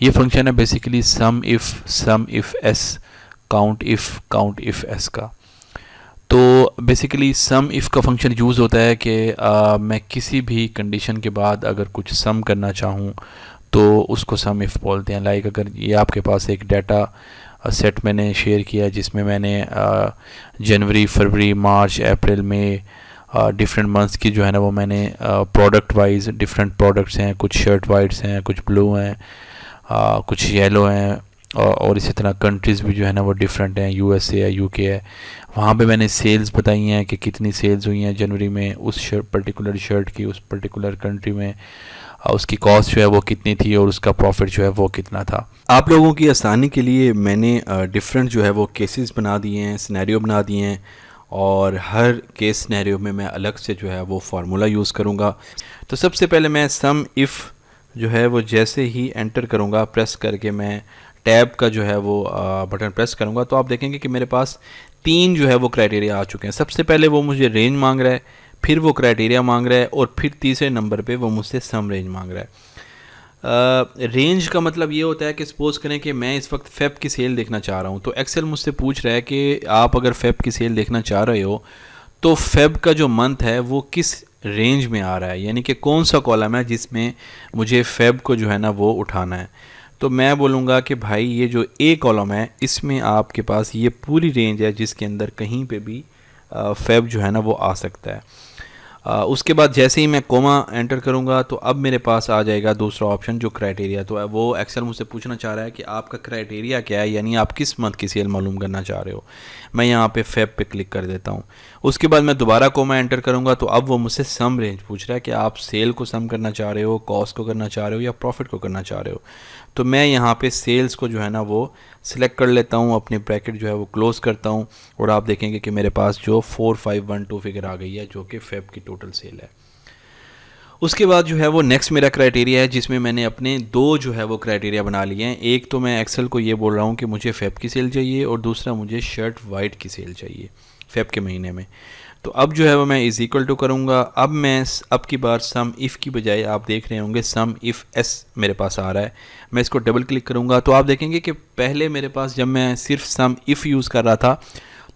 ये फंक्शन है basically some if S count if S का। तो बेसिकली सम इफ़ का फंक्शन यूज़ होता है कि मैं किसी भी कंडीशन के बाद अगर कुछ सम करना चाहूँ तो उसको सम इफ़ बोलते हैं। लाइक अगर ये आपके पास एक डाटा सेट मैंने शेयर किया है जिसमें मैंने जनवरी, फरवरी, मार्च, अप्रैल, मई डिफरेंट मंथ्स की जो है ना वो मैंने प्रोडक्ट वाइज डिफरेंट प्रोडक्ट्स हैं, कुछ शर्ट वाइट्स हैं, कुछ ब्लू हैं, कुछ येलो हैं, और इसी तरह कंट्रीज़ भी जो है ना वो डिफरेंट हैं, यूएसए है, यूके है। वहाँ पे मैंने सेल्स बताई हैं कि कितनी सेल्स हुई हैं जनवरी में उस पर्टिकुलर शर्ट की उस पर्टिकुलर कंट्री में, उसकी कॉस्ट जो है वो कितनी थी और उसका प्रॉफिट जो है वो कितना था। आप लोगों की आसानी के लिए मैंने डिफरेंट जो है वो केसेस बना दिए हैं, सिनेरियो बना दिए हैं, और हर केस सिनेरियो में मैं अलग से जो है वो फार्मूला यूज़ करूँगा। तो सबसे पहले मैं सम इफ़ जो है वो जैसे ही एंटर करूँगा, प्रेस करके मैं टैब का जो है वो बटन प्रेस करूँगा, तो आप देखेंगे कि मेरे पास 3 जो है वो क्राइटेरिया आ चुके हैं। सबसे पहले वो मुझे रेंज मांग रहा है, फिर वो क्राइटेरिया मांग रहा है, और फिर तीसरे नंबर पे वो मुझसे सम रेंज मांग रहा है। रेंज का मतलब ये होता है कि सपोज़ करें कि मैं इस वक्त फेब की सेल देखना चाह रहा हूँ, तो एक्सेल मुझसे पूछ रहा है कि आप अगर फेब की सेल देखना चाह रहे हो तो फेब का जो मंथ है वो किस रेंज में आ रहा है, यानी कि कौन सा कॉलम है जिसमें मुझे फेब को जो है ना वो उठाना है। तो मैं बोलूँगा कि भाई ये जो ए कॉलम है इसमें आपके पास ये पूरी रेंज है जिसके अंदर कहीं पे भी फेब जो है ना वो आ सकता है। उसके बाद जैसे ही मैं कोमा एंटर करूंगा तो अब मेरे पास आ जाएगा दूसरा ऑप्शन जो क्राइटेरिया। तो वो एक्सेल मुझसे पूछना चाह रहा है कि आपका क्राइटेरिया क्या है, यानी आप किस मंथ की सेल मालूम करना चाह रहे हो। मैं यहाँ पे फेब पे क्लिक कर देता हूँ। उसके बाद मैं दोबारा कोमा एंटर करूँगा तो अब वो मुझसे सम रेंज पूछ रहा है कि आप सेल को सम करना चाह रहे हो, कॉस्ट को करना चाह रहे हो, या प्रॉफिट को करना चाह रहे हो। तो मैं यहाँ पे सेल्स को जो है ना वो सिलेक्ट कर लेता हूँ, अपनी ब्रैकेट जो है वो क्लोज़ करता हूँ, और आप देखेंगे कि मेरे पास जो 4512 फिगर आ गई है जो कि फेब की टोटल सेल है। उसके बाद जो है वो नेक्स्ट मेरा क्राइटेरिया है जिसमें मैंने अपने दो जो है वो क्राइटेरिया बना लिए हैं। एक तो मैं एक्सेल को ये बोल रहा हूँ कि मुझे फेब की सेल चाहिए, और दूसरा मुझे शर्ट वाइट की सेल चाहिए फेब के महीने में। तो अब जो है वो मैं इज़ इक्वल टू करूँगा। अब मैं अब की बार सम इफ़ की बजाय आप देख रहे होंगे सम इफ़ एस मेरे पास आ रहा है। मैं इसको डबल क्लिक करूँगा तो आप देखेंगे कि पहले मेरे पास जब मैं सिर्फ सम इफ़ यूज़ कर रहा था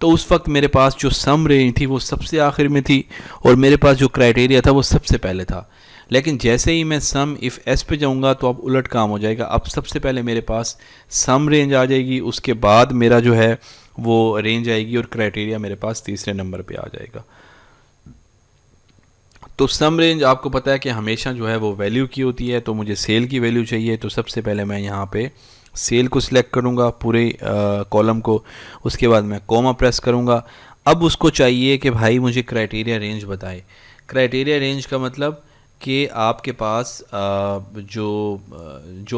तो उस वक्त मेरे पास जो सम रेंज थी वो सबसे आखिर में थी, और मेरे पास जो क्राइटेरिया था वो सबसे पहले था। लेकिन जैसे ही मैं सम इफ़ एस पे जाऊंगा तो अब उलट काम हो जाएगा। अब सबसे पहले मेरे पास सम रेंज आ जाएगी, उसके बाद मेरा जो है वो रेंज आएगी, और क्राइटेरिया मेरे पास तीसरे नंबर पे आ जाएगा। तो सम रेंज आपको पता है कि हमेशा जो है वो वैल्यू की होती है, तो मुझे सेल की वैल्यू चाहिए। तो सबसे पहले मैं यहाँ पे सेल को सिलेक्ट करूँगा पूरे कॉलम को। उसके बाद मैं कोमा प्रेस करूँगा। अब उसको चाहिए कि भाई मुझे क्राइटेरिया रेंज बताए। क्राइटेरिया रेंज का मतलब कि आपके पास जो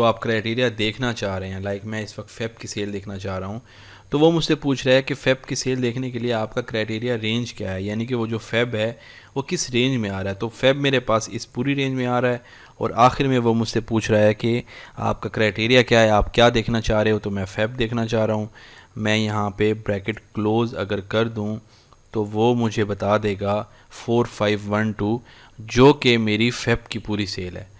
आप क्राइटेरिया देखना चाह रहे हैं, लाइक मैं इस वक्त फेब की सेल देखना चाह रहा हूँ, तो वो मुझसे पूछ रहा है कि फेब की सेल देखने के लिए आपका क्राइटेरिया रेंज क्या है, यानी कि वो जो फेब है वो किस रेंज में आ रहा है। तो फेब मेरे पास इस पूरी रेंज में आ रहा है, और आखिर में वो मुझसे पूछ रहा है कि आपका क्राइटेरिया क्या है, आप क्या देखना चाह रहे हो। तो मैं फेब देखना चाह रहा हूँ। मैं यहाँ पे ब्रैकेट क्लोज़ अगर कर दूँ तो वो मुझे बता देगा 4512, जो कि मेरी फेब की पूरी सेल है।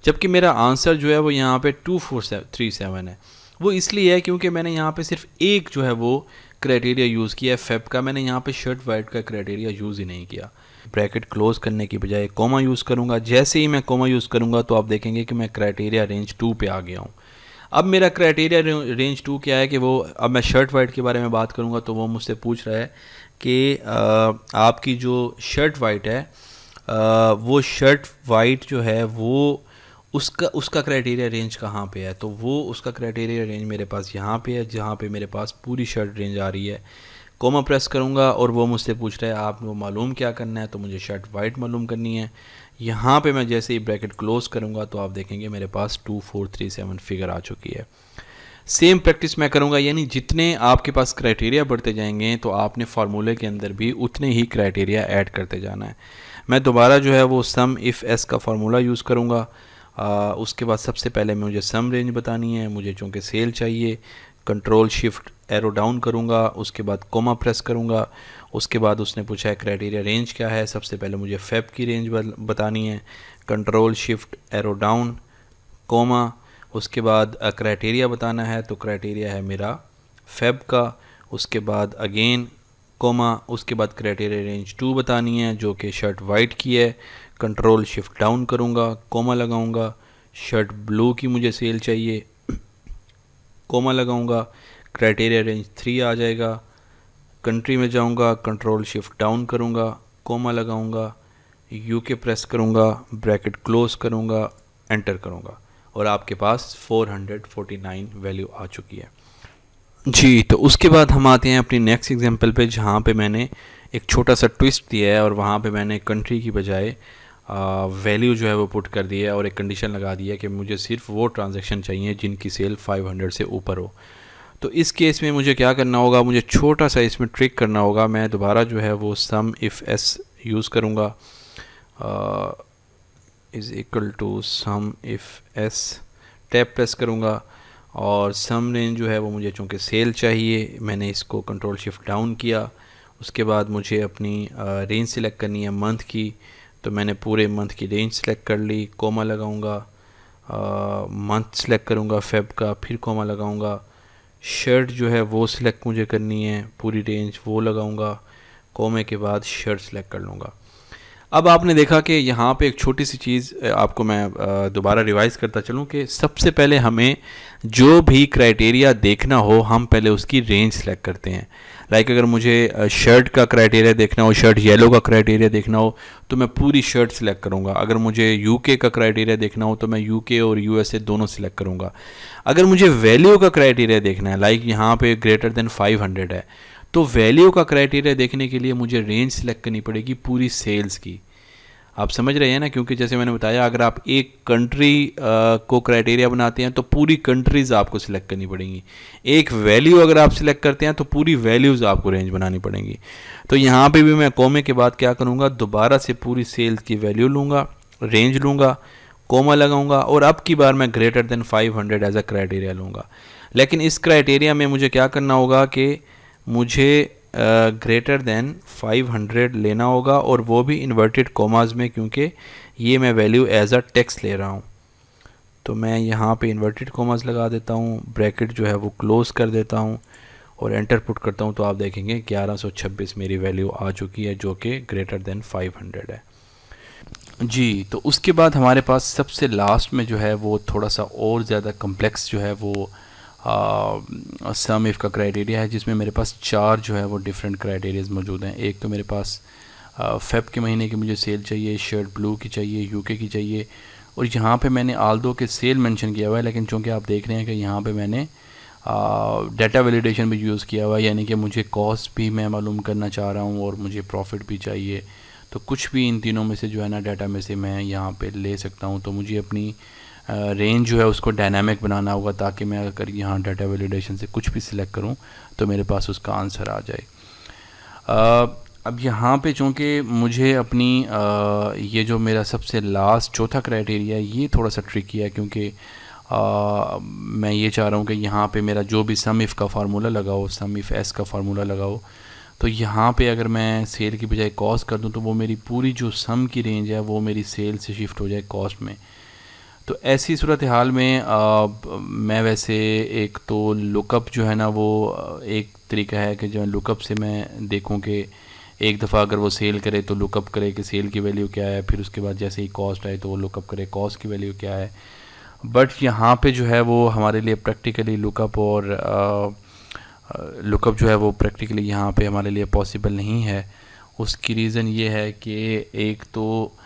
जबकि मेरा आंसर जो है वो यहाँ पे 2437 है। वो इसलिए है क्योंकि मैंने यहाँ पे सिर्फ एक जो है वो क्राइटेरिया यूज़ किया है फेब का। मैंने यहाँ पे शर्ट वाइट का क्राइटेरिया यूज़ ही नहीं किया। ब्रैकेट क्लोज करने की बजाय कोमा यूज़ करूँगा। जैसे ही मैं कोमा यूज़ करूँगा तो आप देखेंगे कि मैं क्राइटेरिया रेंज 2 पे आ गया हूँ। अब मेरा क्राइटेरिया रेंज 2 क्या है कि वो, अब मैं शर्ट वाइट के बारे में बात करूँगा तो वो मुझसे पूछ रहा है कि आपकी जो शर्ट वाइट है, वो शर्ट वाइट जो है वो उसका उसका क्राइटेरिया रेंज कहाँ पे है। तो वो उसका क्राइटेरिया रेंज मेरे पास यहाँ पे है, जहाँ पे मेरे पास पूरी शर्ट रेंज आ रही है। कोमा प्रेस करूँगा और वो मुझसे पूछ रहा है आपको मालूम क्या करना है, तो मुझे शर्ट वाइट मालूम करनी है। यहाँ पे मैं जैसे ही ब्रैकेट क्लोज करूँगा तो आप देखेंगे मेरे पास 2437 फिगर आ चुकी है। सेम प्रैक्टिस मैं करूँगा, यानी जितने आपके पास क्राइटेरिया बढ़ते जाएंगे तो आपने फार्मूले के अंदर भी उतने ही क्राइटेरिया ऐड करते जाना है। मैं दोबारा जो है वो सम इफ़ एस का फार्मूला यूज़ करूँगा। उसके बाद सबसे पहले मुझे सम रेंज बतानी है, मुझे चूँकि सेल चाहिए। कंट्रोल शिफ्ट एरो डाउन करूँगा, उसके बाद कोमा प्रेस करूँगा। उसके बाद उसने पूछा है क्राइटेरिया रेंज क्या है, सबसे पहले मुझे फेब की रेंज बतानी है। Control shift arrow down, comma, उसके बाद क्राइटेरिया बताना है, तो क्राइटेरिया है मेरा फेब का। उसके बाद अगेन कोमा, उसके बाद क्राइटेरिया रेंज 2 बतानी है जो कि शर्ट वाइट की है, कंट्रोल शिफ्ट डाउन करूँगा, कोमा लगाऊँगा। शर्ट ब्लू की मुझे सेल चाहिए, कोमा लगाऊँगा, क्राइटेरिया रेंज 3 आ जाएगा। कंट्री में जाऊँगा, कंट्रोल शिफ्ट डाउन करूँगा, कोमा लगाऊँगा, यूके प्रेस करूँगा, ब्रैकेट क्लोज करूँगा, एंटर करूँगा और आपके पास 449 वैल्यू आ चुकी है जी। तो उसके बाद हम आते हैं अपनी नेक्स्ट एग्जांपल पे, जहाँ पे मैंने एक छोटा सा ट्विस्ट दिया है और वहाँ पे मैंने कंट्री की बजाय वैल्यू जो है वो पुट कर दी है और एक कंडीशन लगा दी है कि मुझे सिर्फ वो ट्रांजैक्शन चाहिए जिनकी सेल 500 से ऊपर हो। तो इस केस में मुझे क्या करना होगा, मुझे छोटा सा इसमें ट्रिक करना होगा। मैं दोबारा जो है वो सम इफ़ एस यूज़ करूँगा, is equal to sum if S, tab press करूँगा और सम रेंज जो है वो मुझे चूँकि सेल चाहिए, मैंने इसको कंट्रोल शिफ्ट डाउन किया। उसके बाद मुझे अपनी रेंज सिलेक्ट करनी है मंथ की, तो मैंने पूरे मंथ की रेंज सेलेक्ट कर ली, कोमा लगाऊंगा, मंथ सेलेक्ट करूंगा फेब का, फिर कोमा लगाऊंगा। शर्ट जो है वो सिलेक्ट मुझे करनी है, पूरी रेंज वो लगाऊंगा, कोमे के बाद शर्ट सेलेक्ट कर लूँगा। अब आपने देखा कि यहाँ पे एक छोटी सी चीज़ आपको मैं दोबारा रिवाइज़ करता चलूँ कि सबसे पहले हमें जो भी क्राइटेरिया देखना हो हम पहले उसकी रेंज सेलेक्ट करते हैं। लाइक अगर मुझे शर्ट का क्राइटेरिया देखना हो, शर्ट येलो का क्राइटेरिया देखना हो तो मैं पूरी शर्ट सेलेक्ट करूँगा। अगर मुझे यूके का क्राइटेरिया देखना हो तो मैं यूके और यूएसए दोनों सेलेक्ट करूँगा। अगर मुझे वैल्यू का क्राइटेरिया देखना है, लाइक यहाँ पे ग्रेटर देन 500 है, तो वैल्यू का क्राइटेरिया देखने के लिए मुझे रेंज सेलेक्ट करनी पड़ेगी पूरी सेल्स की। आप समझ रहे हैं ना, क्योंकि जैसे मैंने बताया अगर आप एक कंट्री को क्राइटेरिया बनाते हैं तो पूरी कंट्रीज़ आपको सिलेक्ट करनी पड़ेंगी। एक वैल्यू अगर आप सिलेक्ट करते हैं तो पूरी वैल्यूज़ आपको रेंज बनानी पड़ेंगी। तो यहाँ पे भी मैं कोमे के बाद क्या करूँगा, दोबारा से पूरी सेल्स की वैल्यू लूँगा, रेंज लूँगा, कोमा लगाऊँगा और अब की बार मैं greater than 500 as a criteria लूँगा। लेकिन इस क्राइटेरिया में मुझे क्या करना होगा कि मुझे ग्रेटर देन 500 लेना होगा और वो भी इन्वर्टेड कोमास में, क्योंकि ये मैं वैल्यू एज अ टेक्स्ट ले रहा हूँ। तो मैं यहाँ पे इन्वर्टेड कोमास लगा देता हूँ, ब्रैकेट जो है वो क्लोज़ कर देता हूँ और एंटर पुट करता हूँ। तो आप देखेंगे 1126 मेरी वैल्यू आ चुकी है जो कि ग्रेटर देन 500 है जी। तो उसके बाद हमारे पास सबसे लास्ट में जो है वो थोड़ा सा और ज़्यादा कम्प्लेक्स जो है वो सम इफ़ का क्राइटेरिया है, जिसमें मेरे पास 4 जो है वो डिफरेंट क्राइटेरियाज मौजूद हैं। एक तो मेरे पास फेब के महीने की मुझे सेल चाहिए, शर्ट ब्लू की चाहिए, यूके की चाहिए और यहाँ पे मैंने आल्दो के सेल मेंशन किया हुआ है, लेकिन चूँकि आप देख रहे हैं कि यहाँ पे मैंने डाटा वैलिडेशन भी यूज़ किया हुआ है, यानी कि मुझे कॉस्ट भी मैं मालूम करना चाह रहा हूँ और मुझे प्रॉफिट भी चाहिए। तो कुछ भी इन तीनों में से जो है ना डाटा में से मैं यहाँ पे ले सकता हूँ। तो मुझे अपनी रेंज जो है उसको डायनामिक बनाना होगा ताकि मैं अगर यहाँ डाटा वैलिडेशन से कुछ भी सिलेक्ट करूँ तो मेरे पास उसका आंसर आ जाए। अब यहाँ पे चूँकि मुझे अपनी ये जो मेरा सबसे लास्ट चौथा क्राइटेरिया है ये थोड़ा सा ट्रिकी है, क्योंकि मैं ये चाह रहा हूँ कि यहाँ पे मेरा जो भी सम इफ़ का फार्मूला लगाओ, सम इफ़ एस का फार्मूला लगाओ, तो यहाँ पे अगर मैं सेल की बजाय कॉस्ट कर दूँ तो वो मेरी पूरी जो सम की रेंज है वो मेरी सेल से शिफ्ट हो जाए कॉस्ट में। तो ऐसी सूरत हाल में मैं वैसे एक तो लुकअप जो है ना वो एक तरीका है कि जो लुकअप से मैं देखूं कि एक दफ़ा अगर वो सेल करे तो लुकअप करे कि सेल की वैल्यू क्या है, फिर उसके बाद जैसे ही कॉस्ट आए तो वो लुकअप करे कॉस्ट की वैल्यू क्या है। बट यहाँ पे जो है वो हमारे लिए प्रैक्टिकली लुकअप और लुकअप जो है वो प्रैक्टिकली यहाँ पे हमारे लिए पॉसिबल नहीं है। उसकी रीज़न ये है कि एक तो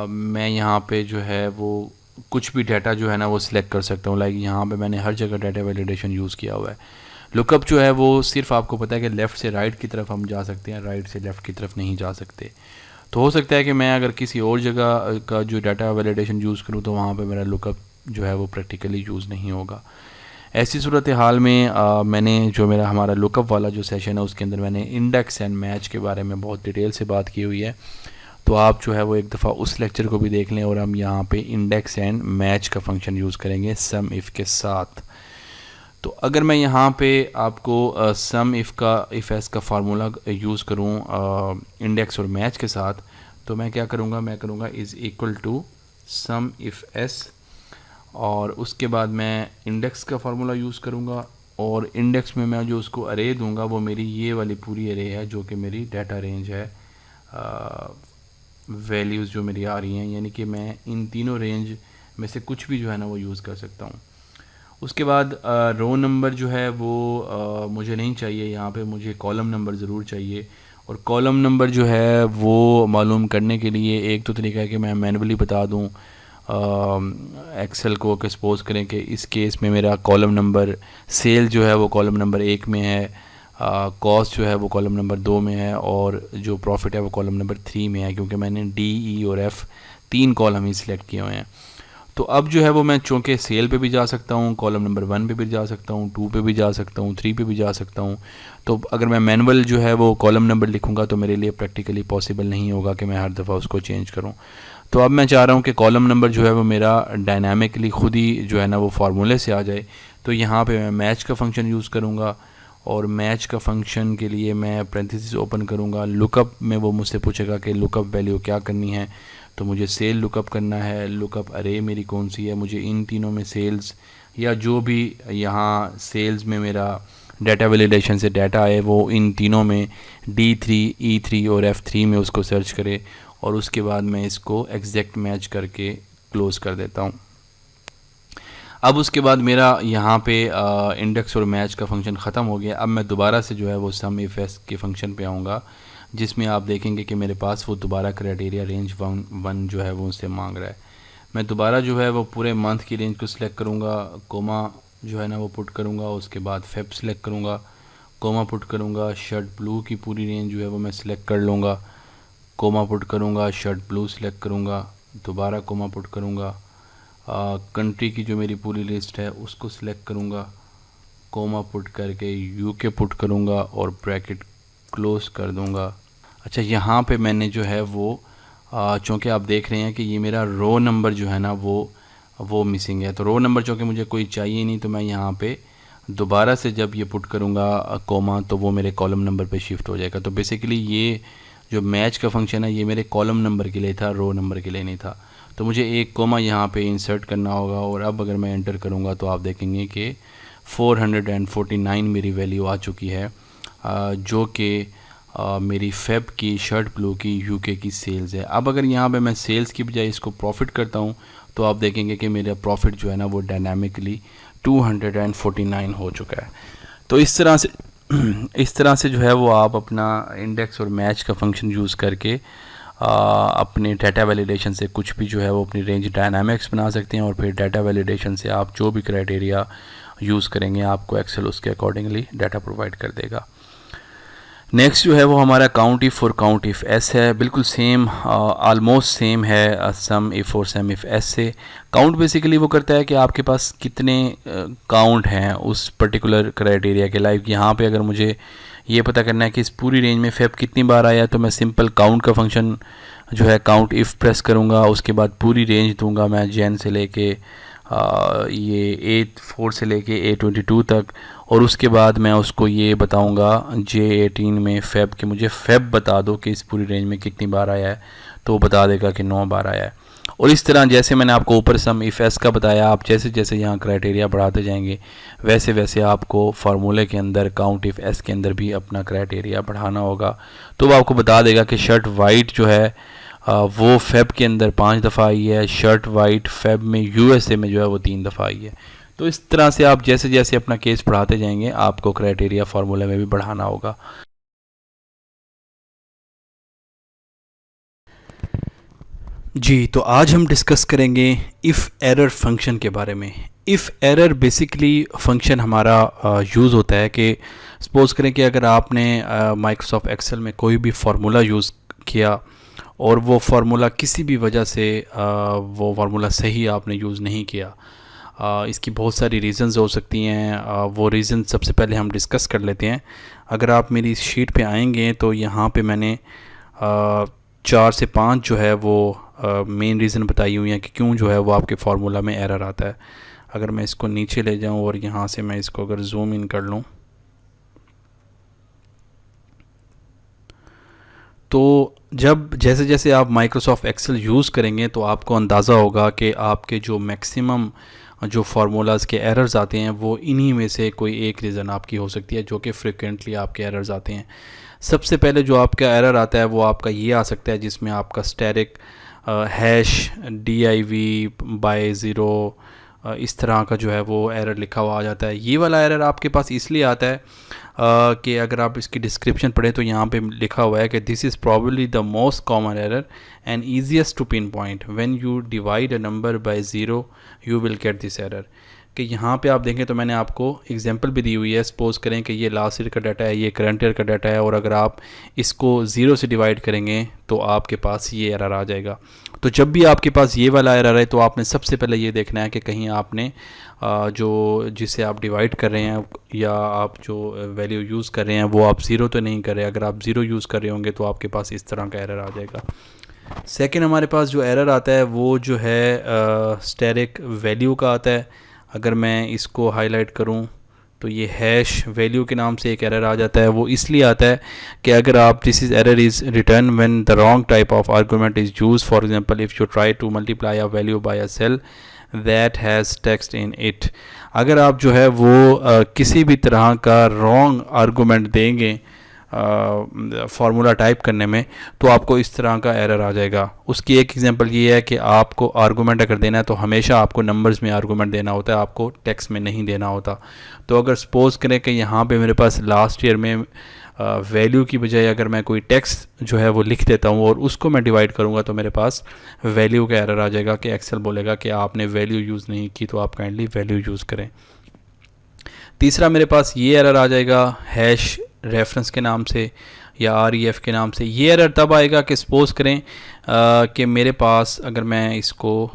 मैं यहाँ पे जो है वो कुछ भी डाटा जो है ना वो सिलेक्ट कर सकता हूँ। लाइक यहाँ पे मैंने हर जगह डाटा वैलिडेशन यूज़ किया हुआ है। लुकअप जो है वो सिर्फ आपको पता है कि लेफ़्ट से राइट की तरफ हम जा सकते हैं, राइट से लेफ़्ट की तरफ नहीं जा सकते। तो हो सकता है कि मैं अगर किसी और जगह का जो डाटा वैलिडेशन यूज़ करूँ तो वहाँ पे मेरा लुकअप जो है वो प्रैक्टिकली यूज़ नहीं होगा। ऐसी सूरत हाल में मैंने जो मेरा हमारा लुकअप वाला जो सेशन है उसके अंदर मैंने इंडेक्स एंड मैच के बारे में बहुत डिटेल से बात की हुई है। तो आप जो है वो एक दफ़ा उस लेक्चर को भी देख लें और हम यहाँ पे इंडेक्स एंड मैच का फंक्शन यूज़ करेंगे सम इफ़ के साथ। तो अगर मैं यहाँ पे आपको सम इफ़ का इफ़ एस का फार्मूला यूज़ करूँ इंडेक्स और मैच के साथ, तो मैं क्या करूँगा, मैं करूँगा is equal to sum if S और उसके बाद मैं इंडेक्स का फार्मूला यूज़ करूँगा, और इंडेक्स में मैं जो उसको अरे दूंगा वो मेरी ये वाली पूरी अरे है जो कि मेरी डाटा रेंज है, वैल्यूज़ जो मेरी आ रही हैं, यानी कि मैं इन तीनों रेंज में से कुछ भी जो है ना वो यूज़ कर सकता हूँ। उसके बाद रो नंबर जो है वो मुझे नहीं चाहिए, यहाँ पे मुझे कॉलम नंबर ज़रूर चाहिए। और कॉलम नंबर जो है वो मालूम करने के लिए एक तो तरीका है कि मैं मैनुअली बता दूँ एक्सेल को, कि सपोज़ करें कि इस केस में मेरा कॉलम नंबर सेल जो है वो कॉलम नंबर 1 में है, कॉस्ट जो है वो कॉलम नंबर 2 में है, और जो प्रॉफिट है वो कॉलम नंबर 3 में है, क्योंकि मैंने डी, ई और एफ़ 3 कॉलम ही सिलेक्ट किए हुए हैं। तो अब जो है वो मैं चूँकि सेल पे भी जा सकता हूँ, कॉलम नंबर 1 पे भी जा सकता हूँ, 2 पे भी जा सकता हूँ, 3 पे भी जा सकता हूँ। तो अगर मैं मैनुअल जो है वो कॉलम नंबर लिखूँगा तो मेरे लिए प्रैक्टिकली पॉसिबल नहीं होगा कि मैं हर दफ़ा उसको चेंज करूँ। तो अब मैं चाह रहा हूँ कि कॉलम नंबर जो है वो मेरा डायनामिकली खुद ही जो है ना वो फार्मूले से आ जाए। तो यहाँ पे मैं मैच का फंक्शन यूज़ करूँगा, और मैच का फंक्शन के लिए मैं पैरेंथेसिस ओपन करूँगा। लुकअप में वो मुझसे पूछेगा कि लुकअप वैल्यू क्या करनी है, तो मुझे सेल लुकअप करना है। लुकअप अरे मेरी कौन सी है, मुझे इन तीनों में सेल्स या जो भी यहाँ सेल्स में मेरा डाटा वैलिडेशन से डाटा आए वो इन तीनों में D3, E3 और F3 में उसको सर्च करे, और उसके बाद मैं इसको एग्जैक्ट मैच करके क्लोज़ कर देता हूँ। अब उसके बाद मेरा यहाँ पे इंडेक्स और मैच का फंक्शन ख़त्म हो गया। अब मैं दोबारा से जो है वो सम इफ एस के फंक्शन पे आऊँगा, जिसमें आप देखेंगे कि मेरे पास वो दोबारा क्राइटेरिया रेंज वन जो है वो उससे मांग रहा है। मैं दोबारा जो है वो पूरे मंथ की रेंज को सिलेक्ट करूँगा, कोमा जो है ना वो पुट करूँगा, उसके बाद फेब सिलेक्ट करूँगा, कोमा पुट करूँगा, शर्ट ब्लू की पूरी रेंज जो है वो मैं सिलेक्ट कर लूँगा, कोमा पुट करूँगा, शर्ट ब्लू सिलेक्ट करूँगा, दोबारा कोमा पुट करूँगा, कंट्री की जो मेरी पूरी लिस्ट है उसको सिलेक्ट करूँगा, कोमा पुट करके यूके पुट करूँगा और ब्रैकेट क्लोज कर दूँगा। अच्छा, यहाँ पे मैंने जो है वो चूँकि आप देख रहे हैं कि ये मेरा रो नंबर जो है ना वो मिसिंग है, तो रो नंबर चूँकि मुझे कोई चाहिए नहीं, तो मैं यहाँ पे दोबारा से जब ये पुट करूँगा कोमा, तो वो मेरे कॉलम नंबर पे शिफ्ट हो जाएगा। तो बेसिकली ये जो मैच का फंक्शन है ये मेरे कॉलम नंबर के लिए था, रो नंबर के लिए नहीं था। तो मुझे एक कोमा यहाँ पे इंसर्ट करना होगा, और अब अगर मैं एंटर करूँगा तो आप देखेंगे कि 449 मेरी वैल्यू आ चुकी है, जो कि मेरी फेब की शर्ट ब्लू की यूके की सेल्स है। अब अगर यहाँ पे मैं सेल्स की बजाय इसको प्रॉफिट करता हूँ तो आप देखेंगे कि मेरा प्रॉफिट जो है ना वो डायनामिकली 249 हो चुका है। तो इस तरह से जो है वो आप अपना इंडेक्स और मैच का फंक्शन यूज़ करके अपने डाटा वैलिडेशन से कुछ भी जो है वो अपनी रेंज डायनामिक्स बना सकते हैं, और फिर डाटा वैलिडेशन से आप जो भी क्राइटेरिया यूज़ करेंगे आपको एक्सेल उसके अकॉर्डिंगली डाटा प्रोवाइड कर देगा। नेक्स्ट जो है वो हमारा काउंट इफ़ और काउंट इफ़ एस है, बिल्कुल सेम, आलमोस्ट सेम है सम इफ़ और सम इफ़ एस से। काउंट बेसिकली वो करता है कि आपके पास कितने काउंट हैं उस पर्टिकुलर क्राइटेरिया के। लाइक यहाँ पे अगर मुझे ये पता करना है कि इस पूरी रेंज में फेब कितनी बार आया, तो मैं सिंपल काउंट का फंक्शन जो है काउंट इफ़ प्रेस करूँगा, उसके बाद पूरी रेंज दूंगा मैं जैन से लेके ये A4 से लेके A22 तक, और उसके बाद मैं उसको ये बताऊंगा J18 में फेब कि मुझे फेब बता दो कि इस पूरी रेंज में कितनी बार आया है, तो वो बता देगा कि 9 बार आया है। और इस तरह जैसे मैंने आपको ऊपर सम इफ़ एस का बताया, आप जैसे जैसे यहाँ क्राइटेरिया बढ़ाते जाएंगे वैसे वैसे आपको फार्मूले के अंदर काउंट इफ़ एस के अंदर भी अपना क्राइटेरिया बढ़ाना होगा। तो वो आपको बता देगा कि शर्ट वाइट जो है वो फेब के अंदर 5 दफ़ा आई है, शर्ट वाइट फेब में यूएसए में जो है वो 3 दफ़ा आई है। तो इस तरह से आप जैसे जैसे अपना केस बढ़ाते जाएंगे आपको क्राइटेरिया फार्मूले में भी बढ़ाना होगा। जी, तो आज हम डिस्कस करेंगे इफ़ एरर फंक्शन के बारे में। इफ़ एरर बेसिकली फंक्शन हमारा यूज़ होता है कि सपोज़ करें कि अगर आपने माइक्रोसॉफ्ट एक्सेल में कोई भी फार्मूला यूज़ किया और वो फार्मूला किसी भी वजह से वो फार्मूला सही आपने यूज़ नहीं किया, इसकी बहुत सारी रीज़न्स हो सकती हैं। वो रीज़न सबसे पहले हम डिस्कस कर लेते हैं। अगर आप मेरी इस शीट पे आएंगे तो यहाँ पे मैंने 4 से 5 जो है वो मेन रीज़न बताई हुई हैं कि क्यों जो है वो आपके फार्मूला में एरर आता है। अगर मैं इसको नीचे ले जाऊँ और यहाँ से मैं इसको अगर जूम इन कर लूँ तो जब जैसे जैसे आप माइक्रोसॉफ्ट एक्सेल यूज़ करेंगे तो आपको अंदाज़ा होगा कि आपके जो मैक्सिमम जो फार्मूलाज़ के एरर्स आते हैं वो इन्हीं में से कोई एक रीज़न आपकी हो सकती है जो कि फ्रिक्वेंटली आपके एरर्स आते हैं। सबसे पहले जो आपका एरर आता है वो आपका ये आ सकता है जिसमें आपका static hash div by zero इस तरह का जो है वो एरर लिखा हुआ आ जाता है। ये वाला एरर आपके पास इसलिए आता है कि अगर आप इसकी डिस्क्रिप्शन पढ़ें तो यहाँ पे लिखा हुआ है कि this is probably the most common error and easiest to pinpoint when you divide a number by zero you will get this error. कि यहाँ पे आप देखें तो मैंने आपको एग्जांपल भी दी हुई है। सपोज करें कि ये लास्ट ईयर का डाटा है, ये करंट ईयर का डाटा है, और अगर आप इसको ज़ीरो से डिवाइड करेंगे तो आपके पास ये एरर आ जाएगा। तो जब भी आपके पास ये वाला एरर है तो आपने सबसे पहले ये देखना है कि कहीं आपने जो जिसे आप डिवाइड कर रहे हैं या आप जो वैल्यू यूज़ कर रहे हैं वो आप ज़ीरो तो नहीं कर रहे। अगर आप ज़ीरो यूज़ कर रहे होंगे तो आपके पास इस तरह का एरर आ जाएगा। सेकेंड हमारे पास जो एरर आता है वो जो है स्टैटिक वैल्यू का आता है। अगर मैं इसको हाईलाइट करूं तो ये हैश वैल्यू के नाम से एक एरर आ जाता है। वो इसलिए आता है कि अगर आप this is error is return when the wrong type of argument is use. For example if you try to multiply a value by a cell that has text in it. अगर आप जो है वो किसी भी तरह का रॉन्ग आर्गूमेंट देंगे फार्मूला टाइप करने में तो आपको इस तरह का एरर आ जाएगा। उसकी एक एग्जांपल ये है कि आपको आर्गूमेंट अगर देना है तो हमेशा आपको नंबर्स में आर्गूमेंट देना होता है, आपको टेक्स्ट में नहीं देना होता। तो अगर सपोज़ करें कि यहाँ पे मेरे पास लास्ट ईयर में वैल्यू की बजाय अगर मैं कोई टेक्स्ट जो है वो लिख देता हूँ और उसको मैं डिवाइड करूँगा तो मेरे पास वैल्यू का एरर आ जाएगा कि एक्सेल बोलेगा कि आपने वैल्यू यूज़ नहीं की तो आप काइंडली वैल्यू यूज़ करें। तीसरा मेरे पास ये एरर आ जाएगा हैश रेफरेंस के नाम से या REF के नाम से। ये एरर तब आएगा कि सपोज़ करें कि मेरे पास, अगर मैं इसको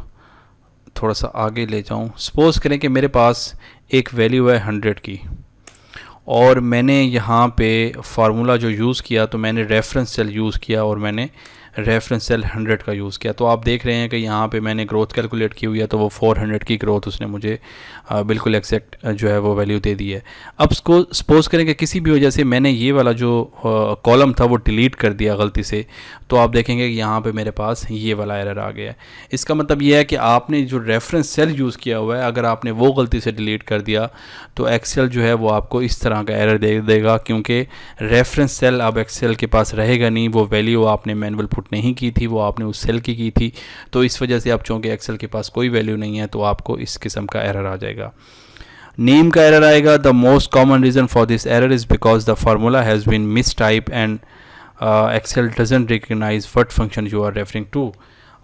थोड़ा सा आगे ले जाऊं, सपोज़ करें कि मेरे पास एक वैल्यू है 100 की और मैंने यहाँ पे फार्मूला जो यूज़ किया तो मैंने रेफरेंस सेल यूज़ किया और मैंने रेफरेंस सेल 100 का यूज़ किया। तो आप देख रहे हैं कि यहाँ पे मैंने ग्रोथ कैलकुलेट की हुई है तो वो 400 की ग्रोथ उसने मुझे बिल्कुल एक्जैक्ट जो है वो वैल्यू दे दी है। अब इसको सपोज़ करें कि किसी भी वजह से मैंने ये वाला जो कॉलम था वो डिलीट कर दिया गलती से, तो आप देखेंगे कि यहाँ पे मेरे पास ये वाला एरर आ गया है। इसका मतलब ये है कि आपने जो रेफरेंस सेल यूज़ किया हुआ है अगर आपने वो गलती से डिलीट कर दिया तो एक्सेल जो है वो आपको इस तरह का एरर दे देगा, क्योंकि रेफरेंस सेल अब एक्सेल के पास रहेगा नहीं। वो वैल्यू आपने मैनुअल पुट नहीं की थी, वो आपने उस सेल की थी। तो इस वजह से आप चूँकि एक्सेल के पास कोई वैल्यू नहीं है तो आपको इस किस्म का एरर आ जाएगा। नेम का एरर आएगा। The most common reason for this error is because the formula has been mistype and Excel doesn't recognize what function you are referring to.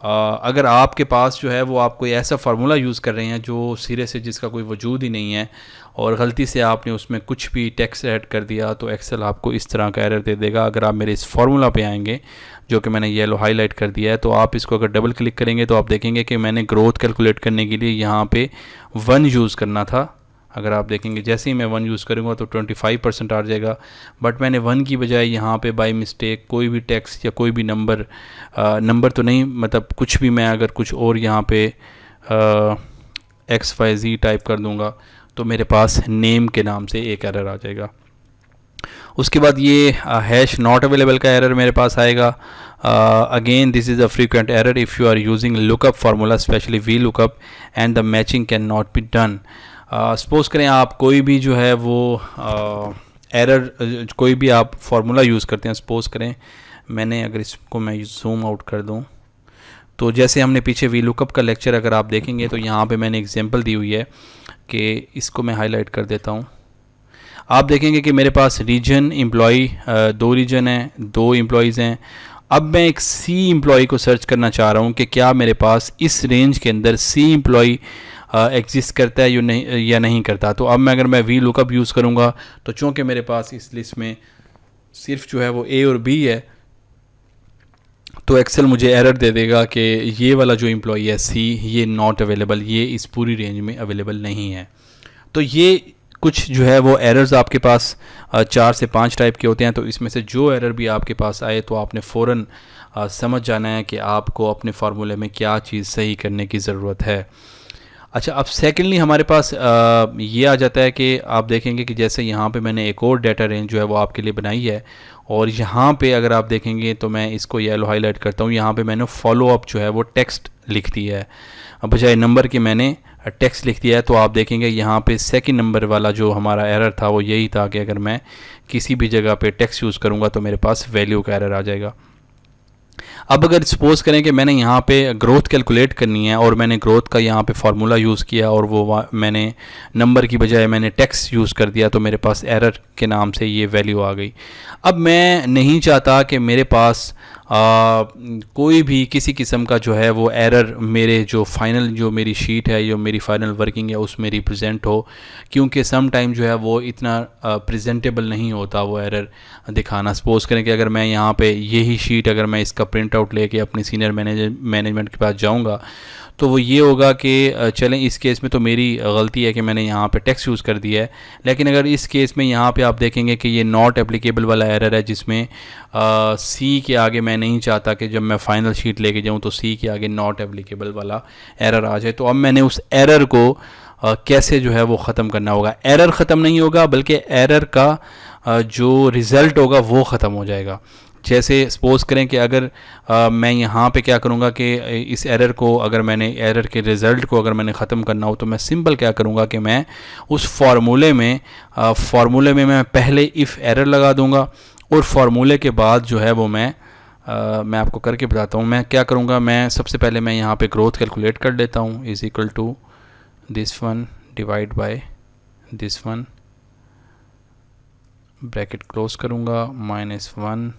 अगर आपके पास जो है वो आप कोई ऐसा फार्मूला यूज़ कर रहे हैं जो सिरे से जिसका कोई वजूद ही नहीं है और गलती से आपने उसमें कुछ भी टेक्स्ट ऐड कर दिया तो एक्सेल आपको इस तरह का एरर दे देगा। अगर आप मेरे इस फार्मूला पे आएंगे जो कि मैंने येलो हाईलाइट कर दिया है तो आप इसको अगर डबल क्लिक करेंगे तो आप देखेंगे कि मैंने ग्रोथ कैलकुलेट करने के लिए यहाँ पे 1 यूज़ करना था। अगर आप देखेंगे जैसे ही मैं 1 यूज़ करूँगा तो 25% आ जाएगा, बट मैंने 1 की बजाय यहाँ पे बाय मिस्टेक कोई भी टेक्स्ट या कोई भी नंबर तो नहीं, मतलब कुछ भी मैं अगर कुछ और यहाँ पे XYZ टाइप कर दूँगा तो मेरे पास नेम के नाम से एक एरर आ जाएगा। उसके बाद ये हैश नॉट अवेलेबल का एरर मेरे पास आएगा। Again this is a frequent error if you are using lookup formula specially VLOOKUP and the matching can not be done. Suppose करें आप कोई भी जो है वो एरर कोई भी आप फार्मूला यूज़ करते हैं। सपोज़ करें मैंने अगर इसको मैं जूम आउट कर दूं तो जैसे हमने पीछे VLOOKUP का लेक्चर अगर आप देखेंगे तो यहाँ पे मैंने एग्जांपल दी हुई है कि इसको मैं हाईलाइट कर देता हूँ। आप देखेंगे कि मेरे पास रीजन एम्प्लॉई 2 रीजन हैं, 2 एम्प्लॉयज़ हैं। अब मैं एक C एम्प्लॉई को सर्च करना चाह रहा हूँ कि क्या मेरे पास इस रेंज के अंदर C एम्प्लॉई एग्जिस्ट करता है या नहीं करता। तो अब अगर मैं VLOOKUP यूज़ करूँगा तो चूँकि मेरे पास इस लिस्ट में सिर्फ जो है वो A और B है तो एक्सेल मुझे एरर दे देगा कि ये वाला जो एम्प्लॉई है C ये नॉट अवेलेबल, ये इस पूरी रेंज में अवेलेबल नहीं है। तो ये कुछ जो है वो एरर्स आपके पास 4 से 5 टाइप के होते हैं। तो इसमें से जो एरर भी आपके पास आए तो आपने फ़ौरन समझ जाना है कि आपको अपने फार्मूले में क्या चीज़ सही करने की ज़रूरत है। अच्छा, अब सेकेंडली हमारे पास ये आ जाता है कि आप देखेंगे कि जैसे यहाँ पे मैंने एक और डाटा रेंज जो है वो आपके लिए बनाई है, और यहाँ पे अगर आप देखेंगे तो मैं इसको येलो हाईलाइट करता हूँ, यहाँ पे मैंने फॉलो अप जो है वो टेक्स्ट लिख दिया है, अब बजाय नंबर के मैंने टेक्स्ट लिख दिया है। तो आप देखेंगे यहाँ पे सेकंड नंबर वाला जो हमारा एरर था वो यही था कि अगर मैं किसी भी जगह पे टेक्स्ट यूज़ करूँगा तो मेरे पास वैल्यू का एरर आ जाएगा। अब अगर सपोज़ करें कि मैंने यहाँ पे ग्रोथ कैलकुलेट करनी है और मैंने ग्रोथ का यहाँ पे फार्मूला यूज़ किया और वो मैंने नंबर की बजाय मैंने टेक्स्ट यूज़ कर दिया, तो मेरे पास एरर के नाम से ये वैल्यू आ गई। अब मैं नहीं चाहता कि मेरे पास कोई भी किसी किस्म का जो है वो एरर मेरे जो फाइनल जो मेरी शीट है, जो मेरी फाइनल वर्किंग है उसमें रिप्रेजेंट हो, क्योंकि सम टाइम जो है वो इतना प्रेजेंटेबल नहीं होता वो एरर दिखाना। सपोज़ करें कि अगर मैं यहाँ पे यही शीट अगर मैं इसका प्रिंट आउट लेके अपनी सीनियर मैनेजमेंट के पास जाऊँगा तो वो ये होगा कि चलें इस केस में तो मेरी गलती है कि मैंने यहाँ पे टेक्स्ट यूज़ कर दिया है, लेकिन अगर इस केस में यहाँ पे आप देखेंगे कि ये नॉट एप्लीकेबल वाला एरर है, जिसमें सी के आगे मैं नहीं चाहता कि जब मैं फाइनल शीट लेके जाऊँ तो सी के आगे नॉट एप्लीकेबल वाला एरर आ जाए। तो अब मैंने उस एरर को कैसे जो है वो ख़त्म करना होगा। एरर ख़त्म नहीं होगा बल्कि एरर का जो रिज़ल्ट होगा वो ख़त्म हो जाएगा। जैसे सपोज़ करें कि अगर मैं यहाँ पे क्या करूँगा कि इस एरर को अगर मैंने एरर के रिज़ल्ट को अगर मैंने ख़त्म करना हो तो मैं सिंपल क्या करूँगा कि मैं उस फार्मूले में मैं पहले इफ़ एरर लगा दूँगा और फार्मूले के बाद जो है वो मैं आपको करके बताता हूँ। मैं क्या करूँगा, मैं सबसे पहले मैं यहाँ पे ग्रोथ कैलकुलेट कर लेता हूँ, is equal to this one divide by this one, bracket close करूँगा, -1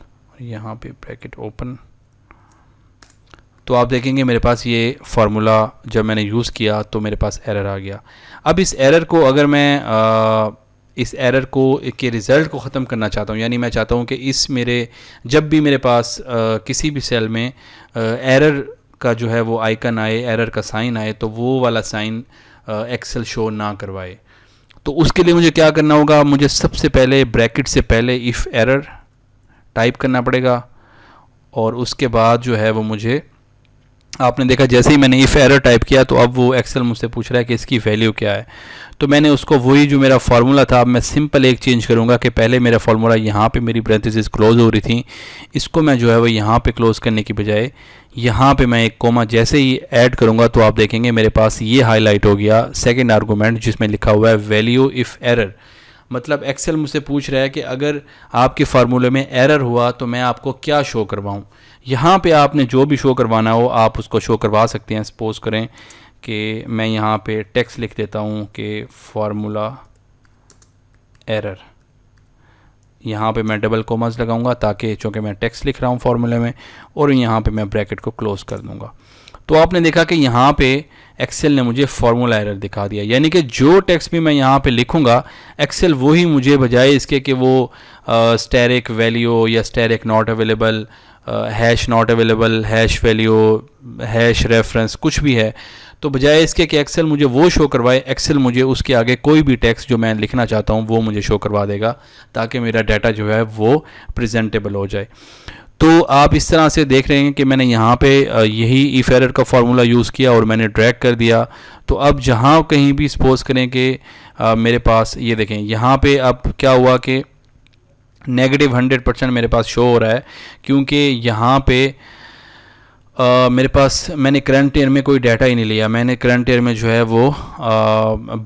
यहाँ पे ब्रैकेट ओपन। तो आप देखेंगे मेरे पास ये फार्मूला जब मैंने यूज़ किया तो मेरे पास एरर आ गया। अब इस एरर को अगर मैं इस एरर को के रिज़ल्ट को ख़त्म करना चाहता हूँ, यानी मैं चाहता हूँ कि इस मेरे जब भी मेरे पास किसी भी सेल में एरर का जो है वो आइकन आए, एरर का साइन आए, तो वो वाला साइन एक्सेल शो ना करवाए। तो उसके लिए मुझे क्या करना होगा, मुझे सबसे पहले ब्रैकेट से पहले इफ़ एरर टाइप करना पड़ेगा और उसके बाद जो है वो मुझे, आपने देखा जैसे ही मैंने इफ़ एरर टाइप किया तो अब वो एक्सेल मुझसे पूछ रहा है कि इसकी वैल्यू क्या है। तो मैंने उसको वही जो मेरा फार्मूला था, अब मैं सिंपल एक चेंज करूँगा कि पहले मेरा फार्मूला यहाँ पे मेरी ब्रेंथेसिस क्लोज हो रही थी, इसको मैं जो है वो यहाँ पे क्लोज करने की बजाय यहाँ पे मैं एक कोमा जैसे ही ऐड करूँगा तो आप देखेंगे मेरे पास ये हाईलाइट हो गया सेकेंड आर्गूमेंट जिसमें लिखा हुआ है वैल्यू इफ़ एरर। मतलब एक्सेल मुझसे पूछ रहा है कि अगर आपके फार्मूले में एरर हुआ तो मैं आपको क्या शो करवाऊँ। यहाँ पे आपने जो भी शो करवाना हो आप उसको शो करवा सकते हैं। सपोज़ करें कि मैं यहाँ पे टेक्स्ट लिख देता हूँ कि फार्मूला एरर, यहाँ पे मैं डबल कोमास लगाऊंगा ताकि चूँकि मैं टेक्स्ट लिख रहा हूँ फार्मूले में, और यहाँ पे मैं ब्रैकेट को क्लोज़ कर दूँगा। तो आपने देखा कि यहाँ पे एक्सेल ने मुझे फार्मूला एरर दिखा दिया, यानी कि जो टेक्स्ट भी मैं यहाँ पे लिखूँगा एक्सेल वही मुझे बजाय इसके कि वो स्टैरिक वैल्यू या asterisk not available, hash not available, hash value, hash reference कुछ भी है, तो बजाय इसके कि एक्सेल मुझे वो शो करवाए, एक्सेल मुझे उसके आगे कोई भी टेक्स्ट जो मैं लिखना चाहता हूँ वो मुझे शो करवा देगा ताकि मेरा डाटा जो है वो प्रेजेंटेबल हो जाए। तो आप इस तरह से देख रहे हैं कि मैंने यहाँ पे यही इफ़ एरर का फार्मूला यूज़ किया और मैंने ड्रैग कर दिया। तो अब जहाँ कहीं भी सपोज़ करें कि मेरे पास ये देखें यहाँ पे अब क्या हुआ कि नेगेटिव 100% मेरे पास शो हो रहा है, क्योंकि यहाँ पे मेरे पास मैंने करंट ईयर में कोई डाटा ही नहीं लिया, मैंने करंट ईयर में जो है वो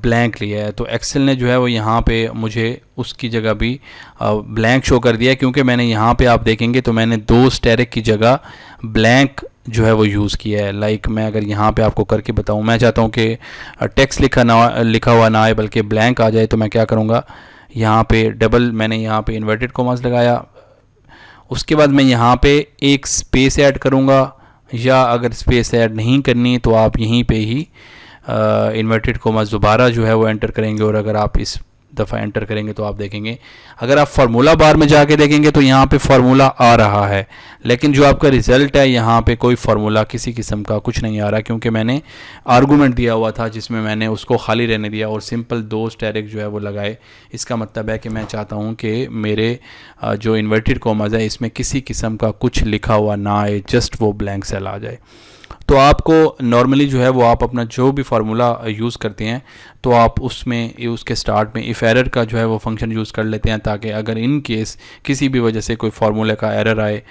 ब्लैंक लिया है। तो एक्सेल ने जो है वो यहाँ पे मुझे उसकी जगह भी ब्लैंक शो कर दिया, क्योंकि मैंने यहाँ पे आप देखेंगे तो मैंने 2 स्टैरिक की जगह ब्लैंक जो है वो यूज़ किया है। लाइक मैं अगर यहाँ पे आपको करके बताऊँ, मैं चाहता हूँ कि टेक्स्ट लिखा हुआ ना आए बल्कि ब्लैंक आ जाए, तो मैं क्या करूँगा, यहाँ पे डबल मैंने यहाँ पे इन्वर्टेड कोमास लगाया, उसके बाद मैं यहाँ पे एक स्पेस ऐड करूँगा, या अगर स्पेस ऐड नहीं करनी तो आप यहीं पे ही इन्वर्टेड कोमास दोबारा जो है वो एंटर करेंगे। और अगर आप इस दफ़ा एंटर करेंगे तो आप देखेंगे, अगर आप फार्मूला बार में जाके देखेंगे तो यहाँ पे फार्मूला आ रहा है, लेकिन जो आपका रिज़ल्ट है यहाँ पे कोई फार्मूला किसी किस्म का कुछ नहीं आ रहा, क्योंकि मैंने आर्गूमेंट दिया हुआ था जिसमें मैंने उसको खाली रहने दिया और सिंपल 2 स्टैरिक जो है वो लगाए। इसका मतलब है कि मैं चाहता हूँ कि मेरे जो इन्वर्टेड कोमास है इसमें किसी किस्म का कुछ लिखा हुआ ना आए, जस्ट वो ब्लैंक सेल आ जाए। तो आपको नॉर्मली जो है वो आप अपना जो भी फार्मूला यूज़ करते हैं तो आप उसमें उसके स्टार्ट में इफ़ एरर का जो है वो फंक्शन यूज़ कर लेते हैं, ताकि अगर इन केस किसी भी वजह से कोई फार्मूले का एरर आए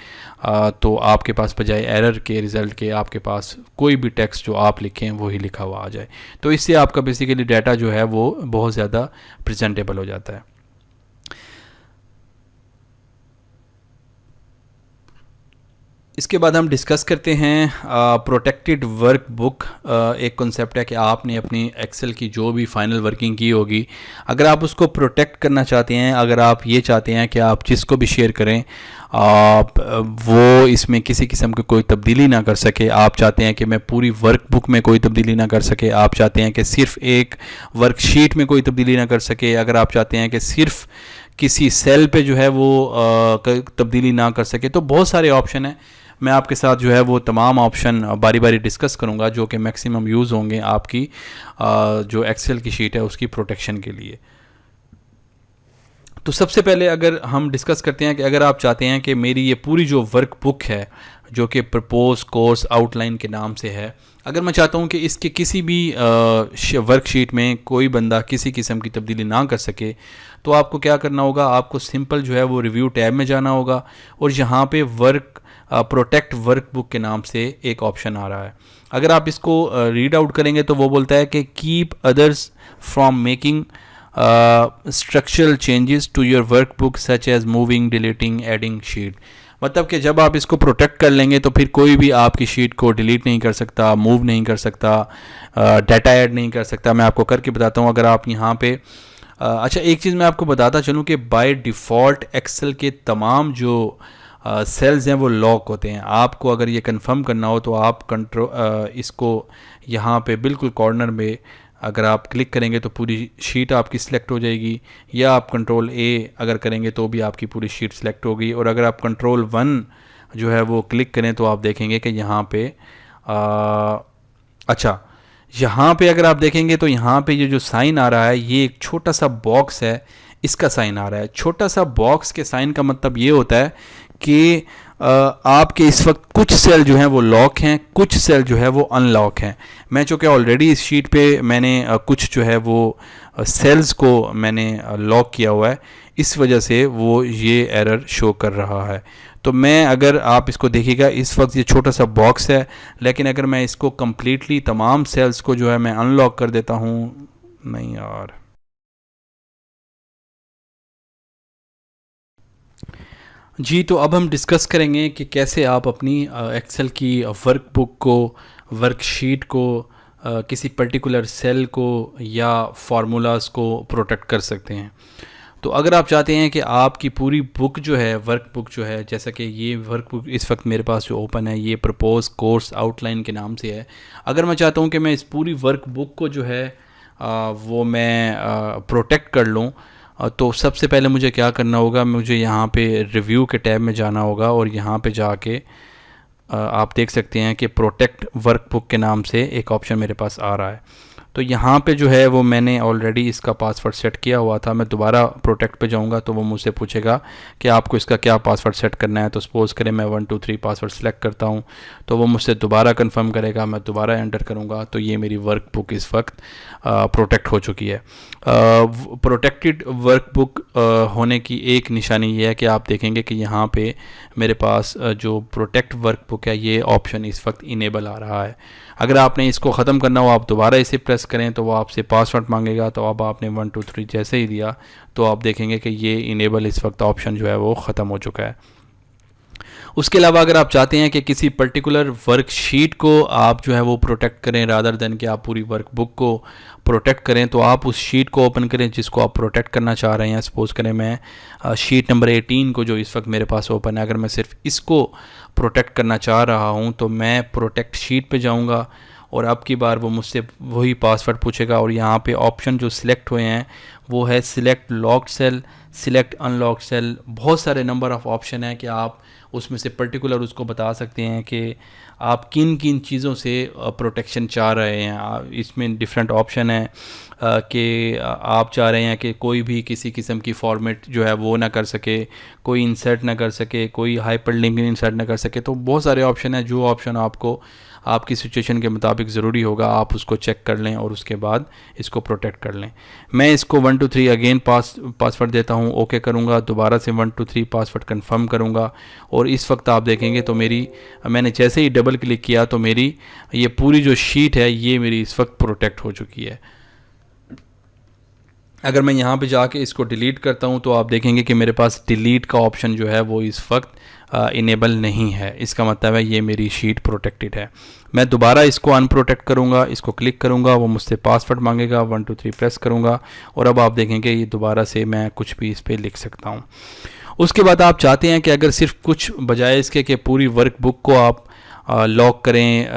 तो आपके पास बजाय एरर के रिज़ल्ट के आपके पास कोई भी टेक्स्ट जो आप लिखें वही लिखा हुआ आ जाए। तो इससे आपका बेसिकली डाटा जो है वो बहुत ज़्यादा प्रेजेंटेबल हो जाता है। इसके बाद हम डिस्कस करते हैं प्रोटेक्टेड वर्क बुक। एक कॉन्सेप्ट है कि आपने अपनी एक्सेल की जो भी फाइनल वर्किंग की होगी, अगर आप उसको प्रोटेक्ट करना चाहते हैं, अगर आप ये चाहते हैं कि आप जिसको भी शेयर करें आप वो इसमें किसी किस्म की कोई तब्दीली ना कर सके, आप चाहते हैं कि मैं पूरी वर्क बुक में कोई तब्दीली ना कर सके, आप चाहते हैं कि सिर्फ एक वर्कशीट में कोई तब्दीली ना कर सके, अगर आप चाहते हैं कि सिर्फ किसी सेल पे जो है वो तब्दीली ना कर सके, तो बहुत सारे ऑप्शन हैं। मैं आपके साथ जो है वो तमाम ऑप्शन बारी बारी डिस्कस करूंगा जो कि मैक्सिमम यूज़ होंगे आपकी जो एक्सेल की शीट है उसकी प्रोटेक्शन के लिए। तो सबसे पहले अगर हम डिस्कस करते हैं कि अगर आप चाहते हैं कि मेरी ये पूरी जो वर्क बुक है जो कि प्रपोज कोर्स आउटलाइन के नाम से है, अगर मैं चाहता हूं कि इसके किसी भी वर्कशीट में कोई बंदा किसी किस्म की तब्दीली ना कर सके, तो आपको क्या करना होगा, आपको सिंपल जो है वो रिव्यू टैब में जाना होगा और यहाँ पे प्रोटेक्ट वर्क बुक के नाम से एक ऑप्शन आ रहा है। अगर आप इसको रीड आउट करेंगे तो वो बोलता है कि keep others from making structural changes to your workbook such as moving, deleting, adding sheet. मतलब कि जब आप इसको प्रोटेक्ट कर लेंगे तो फिर कोई भी आपकी शीट को डिलीट नहीं कर सकता, मूव नहीं कर सकता, डाटा ऐड नहीं कर सकता। मैं आपको करके बताता हूँ। अगर आप यहाँ पे अच्छा एक चीज़ मैं आपको बताता चलूँ कि बाय डिफ़ॉल्ट एक्सेल के तमाम जो सेल्स हैं वो लॉक होते हैं। आपको अगर ये कंफर्म करना हो तो आप इसको यहाँ पे बिल्कुल कॉर्नर में अगर आप क्लिक करेंगे तो पूरी शीट आपकी सिलेक्ट हो जाएगी, या आप कंट्रोल ए अगर करेंगे तो भी आपकी पूरी शीट सिलेक्ट होगी। और अगर आप कंट्रोल 1 जो है वो क्लिक करें तो आप देखेंगे कि यहाँ पे अच्छा यहाँ पे अगर आप देखेंगे तो यहाँ पे ये जो साइन आ रहा है ये एक छोटा सा बॉक्स है, इसका साइन आ रहा है। छोटा सा बॉक्स के साइन का मतलब ये होता है कि आपके इस वक्त कुछ सेल जो हैं वो लॉक हैं, कुछ सेल जो है वो अनलॉक हैं। मैं चूँकि ऑलरेडी इस शीट पे मैंने कुछ जो है वो सेल्स को मैंने लॉक किया हुआ है, इस वजह से वो ये एरर शो कर रहा है। तो मैं अगर आप इसको देखिएगा इस वक्त ये छोटा सा बॉक्स है, लेकिन अगर मैं इसको कम्प्लीटली तमाम सेल्स को जो है मैं अनलॉक कर देता हूँ, नहीं यार, जी तो अब हम डिस्कस करेंगे कि कैसे आप अपनी एक्सेल की वर्कबुक को, वर्कशीट को, किसी पर्टिकुलर सेल को या फार्मूलाज को प्रोटेक्ट कर सकते हैं। तो अगर आप चाहते हैं कि आपकी पूरी बुक जो है, वर्कबुक जो है, जैसा कि ये वर्कबुक इस वक्त मेरे पास जो ओपन है ये प्रपोज कोर्स आउटलाइन के नाम से है। अगर मैं चाहता हूँ कि मैं इस पूरी वर्कबुक को जो है वो मैं प्रोटेक्ट कर लूँ, तो सबसे पहले मुझे क्या करना होगा, मुझे यहाँ पे रिव्यू के टैब में जाना होगा और यहाँ पे जाके आप देख सकते हैं कि प्रोटेक्ट वर्कबुक के नाम से एक ऑप्शन मेरे पास आ रहा है। तो यहाँ पे जो है वो मैंने ऑलरेडी इसका पासवर्ड सेट किया हुआ था। मैं दोबारा प्रोटेक्ट पे जाऊँगा तो वो मुझसे पूछेगा कि आपको इसका क्या पासवर्ड सेट करना है। तो सपोज़ करें मैं 1 2 3 पासवर्ड सेलेक्ट करता हूँ तो वो मुझसे दोबारा कंफर्म करेगा, मैं दोबारा एंटर करूँगा तो ये मेरी वर्कबुक इस वक्त प्रोटेक्ट हो चुकी है। प्रोटेक्टेड वर्कबुक होने की एक निशानी ये है कि आप देखेंगे कि यहाँ पे मेरे पास जो प्रोटेक्ट वर्कबुक है ये ऑप्शन इस वक्त इनेबल आ रहा है। अगर आपने इसको ख़त्म करना हो, आप दोबारा इसे प्रेस करें तो वो आपसे पासवर्ड मांगेगा। तो अब आपने 1 2 3 जैसे ही दिया तो आप देखेंगे कि ये इनेबल इस वक्त ऑप्शन जो है वो ख़त्म हो चुका है। उसके अलावा अगर आप चाहते हैं कि किसी पर्टिकुलर वर्कशीट को आप जो है वो प्रोटेक्ट करें रादर देन कि आप पूरी वर्कबुक को प्रोटेक्ट करें, तो आप उस शीट को ओपन करें जिसको आप प्रोटेक्ट करना चाह रहे हैं। सपोज़ करें मैं शीट नंबर 18 को जो इस वक्त मेरे पास ओपन है, अगर मैं सिर्फ इसको प्रोटेक्ट करना चाह रहा हूं तो मैं प्रोटेक्ट शीट पे जाऊंगा और अब की बार वो मुझसे वही पासवर्ड पूछेगा और यहाँ पे ऑप्शन जो सिलेक्ट हुए हैं वो है select locked cell, select unlocked cell. बहुत सारे नंबर ऑफ़ ऑप्शन हैं कि आप उसमें से पर्टिकुलर उसको बता सकते हैं कि आप किन किन चीज़ों से प्रोटेक्शन चाह रहे हैं। इसमें डिफरेंट ऑप्शन है कि आप चाह रहे हैं कि कोई भी किसी किस्म की फॉर्मेट जो है वो ना कर सके, कोई इंसर्ट ना कर सके, कोई हाइपरलिंक इंसर्ट ना कर सके। तो बहुत सारे ऑप्शन हैं, जो ऑप्शन आपको आपकी सिचुएशन के मुताबिक ज़रूरी होगा आप उसको चेक कर लें और उसके बाद इसको प्रोटेक्ट कर लें। मैं इसको 1 2 3 अगेन पासवर्ड देता हूँ, ओके करूँगा, दोबारा से 1 2 3 पासवर्ड कंफर्म करूँगा और इस वक्त आप देखेंगे तो मैंने जैसे ही डबल क्लिक किया तो मेरी ये पूरी जो शीट है ये मेरी इस वक्त प्रोटेक्ट हो चुकी है। अगर मैं यहाँ पे जाके इसको डिलीट करता हूँ तो आप देखेंगे कि मेरे पास डिलीट का ऑप्शन जो है वो इस वक्त इनेबल नहीं है। इसका मतलब है ये मेरी शीट प्रोटेक्टेड है। मैं दोबारा इसको अनप्रोटेक्ट करूँगा, इसको क्लिक करूँगा, वो मुझसे पासवर्ड मांगेगा, 1 2 3 प्रेस करूँगा और अब आप देखेंगे ये दोबारा से मैं कुछ भी इस पर लिख सकता हूँ। उसके बाद आप चाहते हैं कि अगर सिर्फ कुछ बजाय इसके कि पूरी वर्कबुक को आप लॉक करें,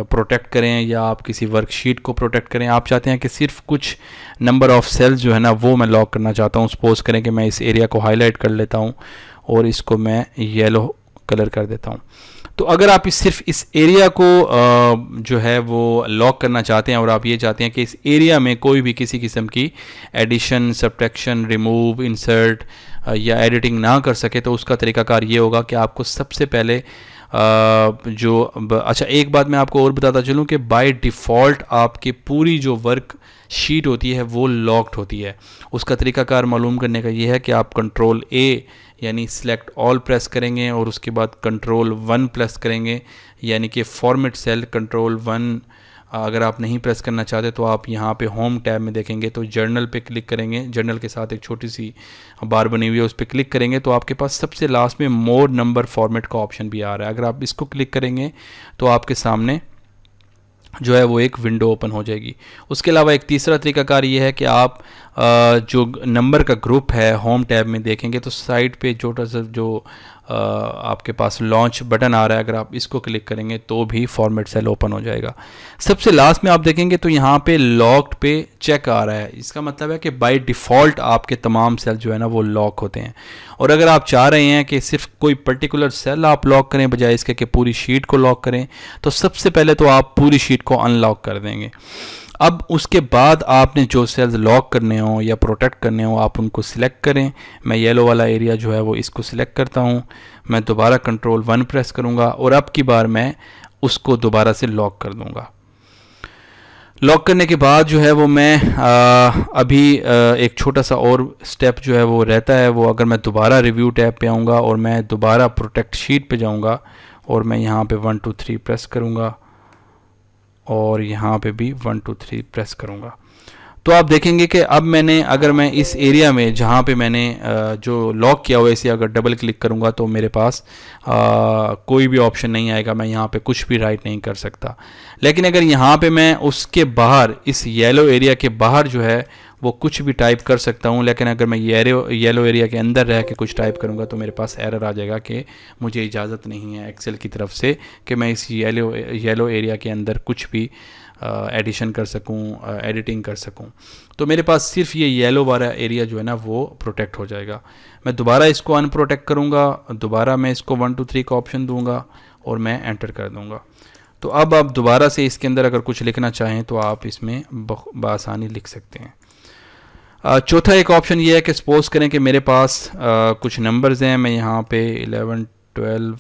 प्रोटेक्ट करें या आप किसी वर्कशीट को प्रोटेक्ट करें, आप चाहते हैं कि सिर्फ कुछ नंबर ऑफ़ सेल्स जो है ना वो मैं लॉक करना चाहता हूँ। सपोज़ करें कि मैं इस एरिया को हाईलाइट कर लेता हूँ और इसको मैं येलो कलर कर देता हूँ। तो अगर आप सिर्फ इस एरिया को जो है वो लॉक करना चाहते हैं और आप ये चाहते हैं कि इस एरिया में कोई भी किसी किस्म की एडिशन, सब्ट्रैक्शन, रिमूव, इंसर्ट या एडिटिंग ना कर सके, तो उसका तरीकाकार ये होगा कि आपको सबसे पहले अच्छा एक बात मैं आपको और बताता चलूँ कि बाय डिफ़ॉल्ट आपकी पूरी जो वर्क शीट होती है वो लॉक्ड होती है। उसका तरीकाकार मालूम करने का ये है कि आप कंट्रोल ए यानी सिलेक्ट ऑल प्रेस करेंगे और उसके बाद कंट्रोल 1 प्रेस करेंगे, यानी कि फॉर्मेट सेल कंट्रोल 1 अगर आप नहीं प्रेस करना चाहते तो आप यहाँ पे होम टैब में देखेंगे तो जर्नल पे क्लिक करेंगे, जर्नल के साथ एक छोटी सी बार बनी हुई है उस पर क्लिक करेंगे तो आपके पास सबसे लास्ट में मोर नंबर फॉर्मेट का ऑप्शन भी आ रहा है। अगर आप इसको क्लिक करेंगे तो आपके सामने जो है वो एक विंडो ओपन हो जाएगी। उसके अलावा एक तीसरा तरीकाकार ये है कि आप जो नंबर का ग्रुप है होम टैब में देखेंगे तो साइड पे छोटा सा जो आपके पास लॉन्च बटन आ रहा है, अगर आप इसको क्लिक करेंगे तो भी फॉर्मेट सेल ओपन हो जाएगा। सबसे लास्ट में आप देखेंगे तो यहाँ पे लॉक्ड पे चेक आ रहा है। इसका मतलब है कि बाय डिफ़ॉल्ट आपके तमाम सेल जो है ना वो लॉक होते हैं और अगर आप चाह रहे हैं कि सिर्फ कोई पर्टिकुलर सेल आप लॉक करें बजाय इसके कि पूरी शीट को लॉक करें, तो सबसे पहले तो आप पूरी शीट को अनलॉक कर देंगे। अब उसके बाद आपने जो सेल्स लॉक करने हो या प्रोटेक्ट करने हो आप उनको सिलेक्ट करें। मैं येलो वाला एरिया जो है वो इसको सिलेक्ट करता हूँ, मैं दोबारा कंट्रोल 1 प्रेस करूँगा और अब की बार मैं उसको दोबारा से लॉक कर दूँगा। लॉक करने के बाद जो है वो मैं एक छोटा सा और स्टेप जो है वो रहता है, वो अगर मैं दोबारा रिव्यू टैब पे आऊँगा और मैं दोबारा प्रोटेक्ट शीट पे जाऊँगा और मैं यहाँ पे 1 2 3 प्रेस करूँगा और यहाँ पे भी 1 2 3 प्रेस करूँगा तो आप देखेंगे कि अब अगर मैं इस एरिया में जहाँ पे मैंने जो लॉक किया हुआ है इसे अगर डबल क्लिक करूँगा तो मेरे पास कोई भी ऑप्शन नहीं आएगा, मैं यहाँ पे कुछ भी राइट नहीं कर सकता। लेकिन अगर यहाँ पे मैं उसके बाहर इस येलो एरिया के बाहर जो है वो कुछ भी टाइप कर सकता हूँ, लेकिन अगर मैं येलो एरिया के अंदर रह के कुछ टाइप करूँगा तो मेरे पास एरर आ जाएगा कि मुझे इजाज़त नहीं है एक्सेल की तरफ से कि मैं इस येलो एरिया के अंदर कुछ भी एडिशन कर सकूं, एडिटिंग कर सकूं। तो मेरे पास सिर्फ ये येलो वाला एरिया जो है ना वो प्रोटेक्ट हो जाएगा। मैं दोबारा इसको अनप्रोटेक्ट करूंगा, दोबारा मैं इसको 1 2 3 का ऑप्शन दूंगा और मैं एंटर कर दूंगा। तो अब आप दोबारा से इसके अंदर अगर कुछ लिखना चाहें तो आप इसमें बआसानी लिख सकते हैं। चौथा एक ऑप्शन ये है कि सपोज़ करें कि मेरे पास कुछ नंबर्स हैं, मैं यहाँ पे 11 12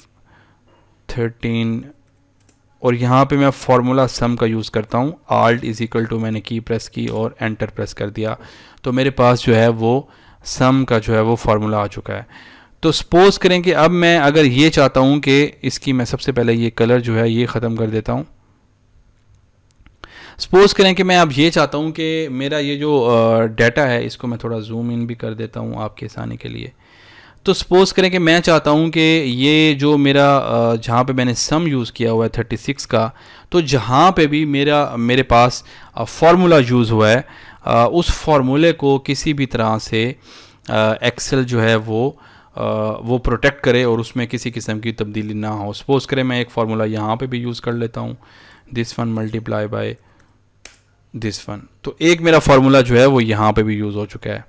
13 और यहाँ पे मैं फार्मूला सम का यूज़ करता हूँ। आल्ट इज इक्वल टू मैंने की प्रेस की और एंटर प्रेस कर दिया तो मेरे पास जो है वो सम का जो है वो फार्मूला आ चुका है। तो सपोज़ करें कि अब मैं अगर ये चाहता हूँ कि इसकी मैं सबसे पहले ये कलर जो है ये ख़त्म कर देता हूँ। सपोज़ करें कि मैं अब ये चाहता हूँ कि मेरा ये जो डाटा है इसको मैं थोड़ा जूम इन भी कर देता हूँ आपके आसानी के लिए। तो सपोज़ करें कि मैं चाहता हूँ कि ये जो मेरा जहाँ पे मैंने सम यूज़ किया हुआ है 36 का, तो जहाँ पे भी मेरे पास फार्मूला यूज़ हुआ है उस फार्मूले को किसी भी तरह से एक्सेल जो है वो प्रोटेक्ट करे और उसमें किसी किस्म की तब्दीली ना हो। सपोज़ करें मैं एक फार्मूला यहाँ पे भी यूज़ कर लेता हूँ, this one multiply by this one. तो एक मेरा फार्मूला जो है वो यहाँ पे भी यूज़ हो चुका है।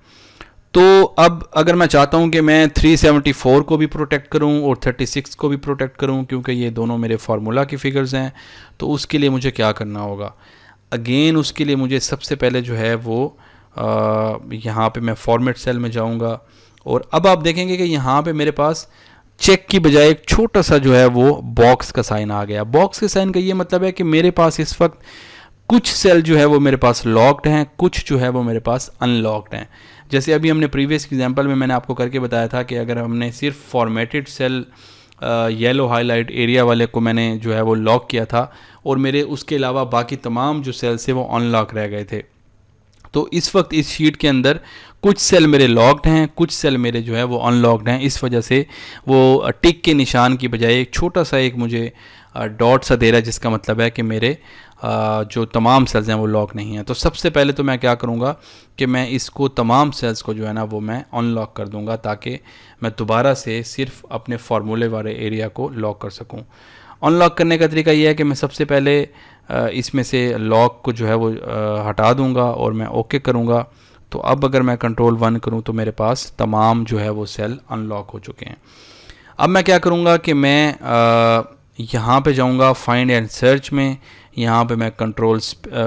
तो अब अगर मैं चाहता हूं कि मैं 374 को भी प्रोटेक्ट करूं और 36 को भी प्रोटेक्ट करूं क्योंकि ये दोनों मेरे फार्मूला की फ़िगर्स हैं, तो उसके लिए मुझे क्या करना होगा? अगेन उसके लिए मुझे सबसे पहले जो है वो यहाँ पे मैं फॉर्मेट सेल में जाऊंगा और अब आप देखेंगे कि यहाँ पे मेरे पास चेक की बजाय एक छोटा सा जो है वो बॉक्स का साइन आ गया। बॉक्स के साइन का ये मतलब है कि मेरे पास इस वक्त कुछ सेल जो है वो मेरे पास लॉक्ड हैं, कुछ जो है वो मेरे पास अनलॉक्ड हैं। जैसे अभी हमने प्रीवियस एग्जांपल में मैंने आपको करके बताया था कि अगर हमने सिर्फ formatted cell yellow highlight area वाले को मैंने जो है वो लॉक किया था और मेरे उसके अलावा बाकी तमाम जो सेल्स थे वो अनलॉक रह गए थे, तो इस वक्त इस शीट के अंदर कुछ सेल मेरे लॉक्ड हैं, कुछ सेल मेरे जो है वो अनलॉक्ड हैं। इस वजह से वो टिक के निशान की बजाय एक छोटा सा एक मुझे डॉट सा दे रहा है, जिसका मतलब है कि मेरे जो तमाम सेल्स हैं वो लॉक नहीं हैं। तो सबसे पहले तो मैं क्या करूँगा कि मैं इसको तमाम सेल्स को जो है ना वो मैं अनलॉक कर दूँगा, ताकि मैं दोबारा से सिर्फ अपने फार्मूले वाले एरिया को लॉक कर सकूँ। अनलॉक करने का तरीका ये है कि मैं सबसे पहले इसमें से लॉक को जो है वो हटा दूंगा और मैं ओके करूंगा। तो अब अगर मैं कंट्रोल 1 करूं तो मेरे पास तमाम जो है वो सेल अनलॉक हो चुके हैं। अब मैं क्या करूंगा कि मैं यहाँ पे जाऊंगा फाइंड एंड सर्च में, यहाँ पे मैं कंट्रोल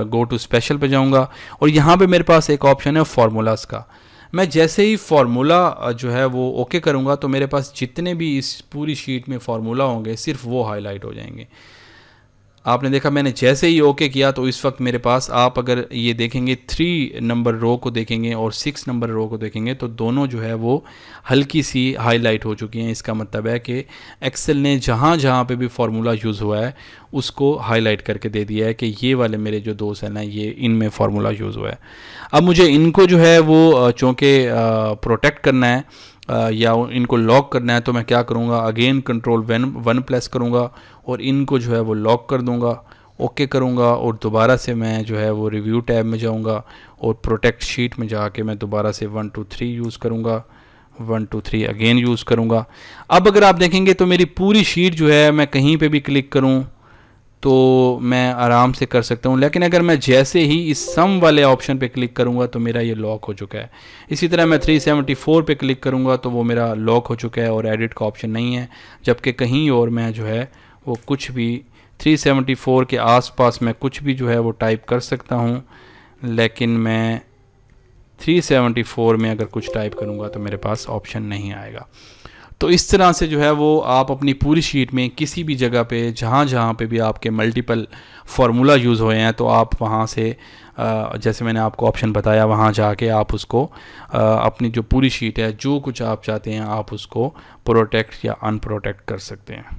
गो टू स्पेशल पे जाऊंगा और यहाँ पे मेरे पास एक ऑप्शन है फार्मूलाज का। मैं जैसे ही फार्मूला जो है वो ओके करूँगा तो मेरे पास जितने भी इस पूरी शीट में फार्मूला होंगे सिर्फ वो हाईलाइट हो जाएंगे। आपने देखा मैंने जैसे ही ओके किया तो इस वक्त मेरे पास, आप अगर ये देखेंगे 3 नंबर रो को देखेंगे और 6 नंबर रो को देखेंगे तो दोनों जो है वो हल्की सी हाईलाइट हो चुकी हैं। इसका मतलब है कि एक्सेल ने जहाँ जहाँ पे भी फार्मूला यूज़ हुआ है उसको हाईलाइट करके दे दिया है कि ये वाले मेरे जो 2 सेल हैं ये इनमें फार्मूला यूज़ हुआ है। अब मुझे इनको जो है वो चूँकि प्रोटेक्ट करना है या इनको लॉक करना है तो मैं क्या करूँगा, अगेन कंट्रोल 1 प्रेस करूँगा और इनको जो है वो लॉक कर दूँगा, ओके करूँगा और दोबारा से मैं जो है वो रिव्यू टैब में जाऊँगा और प्रोटेक्ट शीट में जाके मैं दोबारा से 1 2 3 यूज़ करूँगा, 1 2 3 अगेन यूज़ करूँगा। अब अगर आप देखेंगे तो मेरी पूरी शीट जो है मैं कहीं पे भी क्लिक करूँ तो मैं आराम से कर सकता हूँ, लेकिन अगर मैं जैसे ही इस सम वाले ऑप्शन पे क्लिक करूँगा तो मेरा ये लॉक हो चुका है। इसी तरह मैं 374 पे क्लिक करूँगा तो वो मेरा लॉक हो चुका है और एडिट का ऑप्शन नहीं है, जबकि कहीं और मैं जो है वो कुछ भी 374 के आसपास मैं कुछ भी जो है वो टाइप कर सकता हूँ, लेकिन मैं 374 में अगर कुछ टाइप करूँगा तो मेरे पास ऑप्शन नहीं आएगा। तो इस तरह से जो है वो आप अपनी पूरी शीट में किसी भी जगह पे जहाँ जहाँ पे भी आपके मल्टीपल फार्मूला यूज़ हुए हैं तो आप वहाँ से जैसे मैंने आपको ऑप्शन बताया वहाँ जाके आप उसको अपनी जो पूरी शीट है जो कुछ आप चाहते हैं आप उसको प्रोटेक्ट या अनप्रोटेक्ट कर सकते हैं।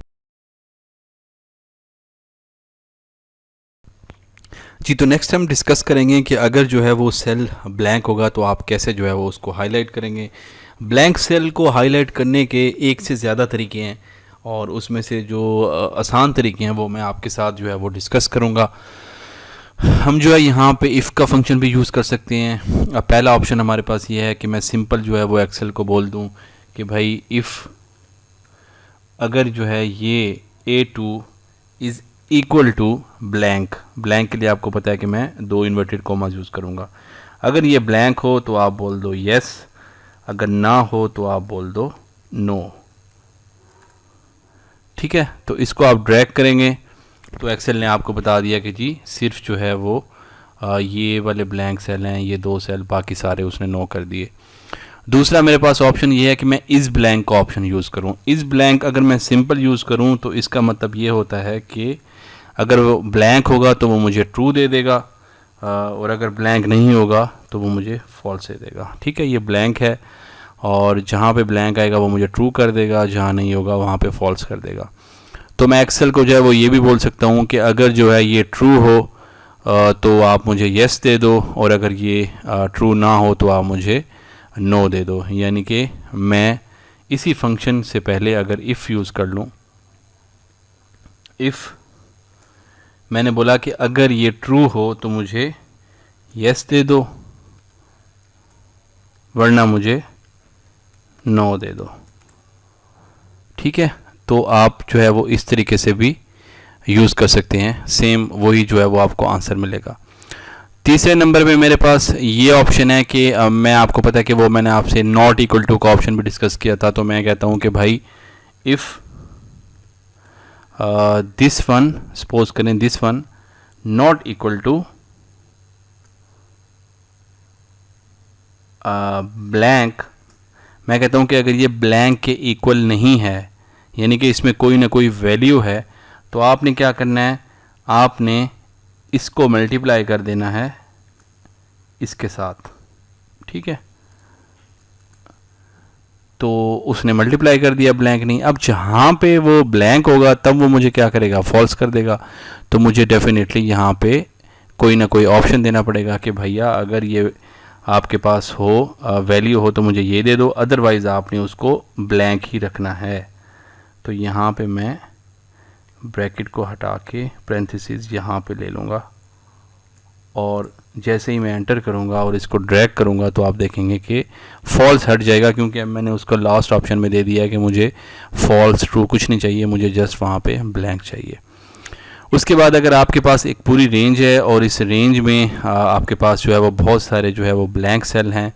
जी, तो नेक्स्ट हम डिस्कस करेंगे कि अगर जो है वो सेल ब्लैंक होगा तो आप कैसे जो है वो उसको हाईलाइट करेंगे। ब्लैंक सेल को हाईलाइट करने के एक से ज़्यादा तरीके हैं और उसमें से जो आसान तरीके हैं वो मैं आपके साथ जो है वो डिस्कस करूँगा। हम जो है यहाँ पे इफ़ का फंक्शन भी यूज़ कर सकते हैं। अब पहला ऑप्शन हमारे पास ये है कि मैं सिंपल जो है वो एक्सेल को बोल दूँ कि भाई इफ़ अगर जो है ये A2 is equal to blank, blank के लिए आपको पता है कि मैं 2 इन्वर्टेड कॉमास यूज़ करूँगा। अगर ये ब्लैंक हो तो आप बोल दो येस, अगर ना हो तो आप बोल दो नो। ठीक है, तो इसको आप ड्रैग करेंगे तो एक्सेल ने आपको बता दिया कि जी सिर्फ जो है वो ये वाले ब्लैंक सेल हैं, ये 2 सेल, बाकी सारे उसने नो कर दिए। दूसरा मेरे पास ऑप्शन ये है कि मैं इस ब्लैंक का ऑप्शन यूज़ करूं। इस ब्लैंक अगर मैं सिंपल यूज़ करूं तो इसका मतलब ये होता है कि अगर वो ब्लैंक होगा तो वो मुझे ट्रू दे देगा और अगर ब्लैंक नहीं होगा तो वो मुझे फॉल्स दे देगा। ठीक है, ये ब्लैंक है और जहाँ पे ब्लैंक आएगा वो मुझे ट्रू कर देगा, जहाँ नहीं होगा वहाँ पे फॉल्स कर देगा। तो मैं एक्सेल को जो है वो ये भी बोल सकता हूँ कि अगर जो है ये ट्रू हो तो आप मुझे येस दे दो और अगर ये ट्रू ना हो तो आप मुझे नो दे दो। यानी कि मैं इसी फंक्शन से पहले अगर इफ़ यूज़ कर लूँ, इफ़ मैंने बोला कि अगर ये ट्रू हो तो मुझे येस दे दो वरना मुझे नो दे दो। ठीक है, तो आप जो है वो इस तरीके से भी यूज़ कर सकते हैं, सेम वही जो है वो आपको आंसर मिलेगा। तीसरे नंबर पे मेरे पास ये ऑप्शन है कि मैं आपको पता है कि वो मैंने आपसे नॉट इक्वल टू का ऑप्शन भी डिस्कस किया था, तो मैं कहता हूँ कि भाई इफ़ दिस वन, सपोज करें this one not equal to blank, मैं कहता हूँ कि अगर ये ब्लैंक के इक्वल नहीं है यानी कि इसमें कोई ना कोई वैल्यू है, तो आपने क्या करना है, आपने इसको मल्टीप्लाई कर देना है इसके साथ, ठीक है। तो उसने मल्टीप्लाई कर दिया, ब्लैंक नहीं। अब जहाँ पे वो ब्लैंक होगा तब वो मुझे क्या करेगा, फॉल्स कर देगा। तो मुझे डेफिनेटली यहाँ पे कोई ना कोई ऑप्शन देना पड़ेगा कि भैया अगर ये आपके पास हो वैल्यू हो तो मुझे ये दे दो, अदरवाइज़ आपने उसको ब्लैंक ही रखना है। तो यहाँ पे मैं ब्रैकेट को हटा के पैरेंथेसिस यहाँ पे ले लूँगा, और जैसे ही मैं एंटर करूँगा और इसको ड्रैग करूँगा तो आप देखेंगे कि फॉल्स हट जाएगा, क्योंकि अब मैंने उसको लास्ट ऑप्शन में दे दिया है कि मुझे फॉल्स ट्रू कुछ नहीं चाहिए, मुझे जस्ट वहाँ पे ब्लैंक चाहिए। उसके बाद अगर आपके पास एक पूरी रेंज है और इस रेंज में आपके पास जो है वो बहुत सारे जो है वो ब्लैंक सेल हैं,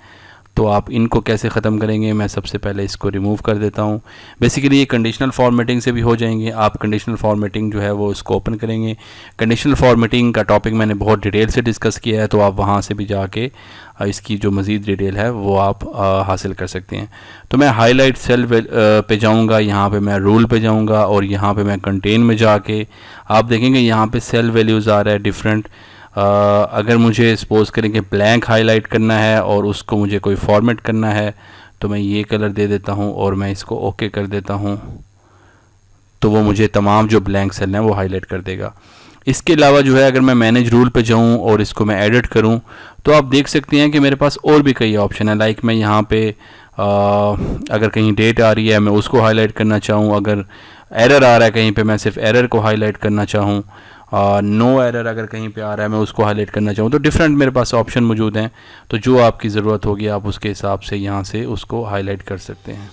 तो आप इनको कैसे ख़त्म करेंगे। मैं सबसे पहले इसको रिमूव कर देता हूँ। बेसिकली ये कंडीशनल फॉर्मेटिंग से भी हो जाएंगे। आप कंडीशनल फॉर्मेटिंग जो है वो इसको ओपन करेंगे। कंडीशनल फॉर्मेटिंग का टॉपिक मैंने बहुत डिटेल से डिस्कस किया है, तो आप वहाँ से भी जाके इसकी जो मज़ीद डिटेल है वो आप हासिल कर सकते हैं। तो मैं हाईलाइट सेल पे जाऊँगा, यहाँ पे मैं रूल पे जाऊँगा और यहाँ पे मैं कंटेन में जाके आप देखेंगे यहाँ पे सेल वैल्यूज़ आ रहा है डिफरेंट। अगर मुझे सपोज़ करें कि ब्लैंक हाईलाइट करना है और उसको मुझे कोई फॉर्मेट करना है, तो मैं ये कलर दे देता हूँ और मैं इसको ओके कर देता हूँ, तो वो मुझे तमाम जो ब्लैंक सेल हैं वो हाईलाइट कर देगा। इसके अलावा जो है अगर मैं मैनेज रूल पे जाऊँ और इसको मैं एडिट करूँ, तो आप देख सकते हैं कि मेरे पास और भी कई ऑप्शन है। लाइक मैं यहाँ पे अगर कहीं डेट आ रही है मैं उसको हाईलाइट करना चाहूँ, अगर एरर आ रहा है कहीं पे मैं सिर्फ एरर को हाईलाइट करना चाहूँ, नो एरर अगर कहीं पे आ रहा है मैं उसको हाईलाइट करना चाहूँ, तो डिफरेंट मेरे पास ऑप्शन मौजूद हैं। तो जो आपकी ज़रूरत होगी आप उसके हिसाब से यहाँ से उसको हाईलाइट कर सकते हैं।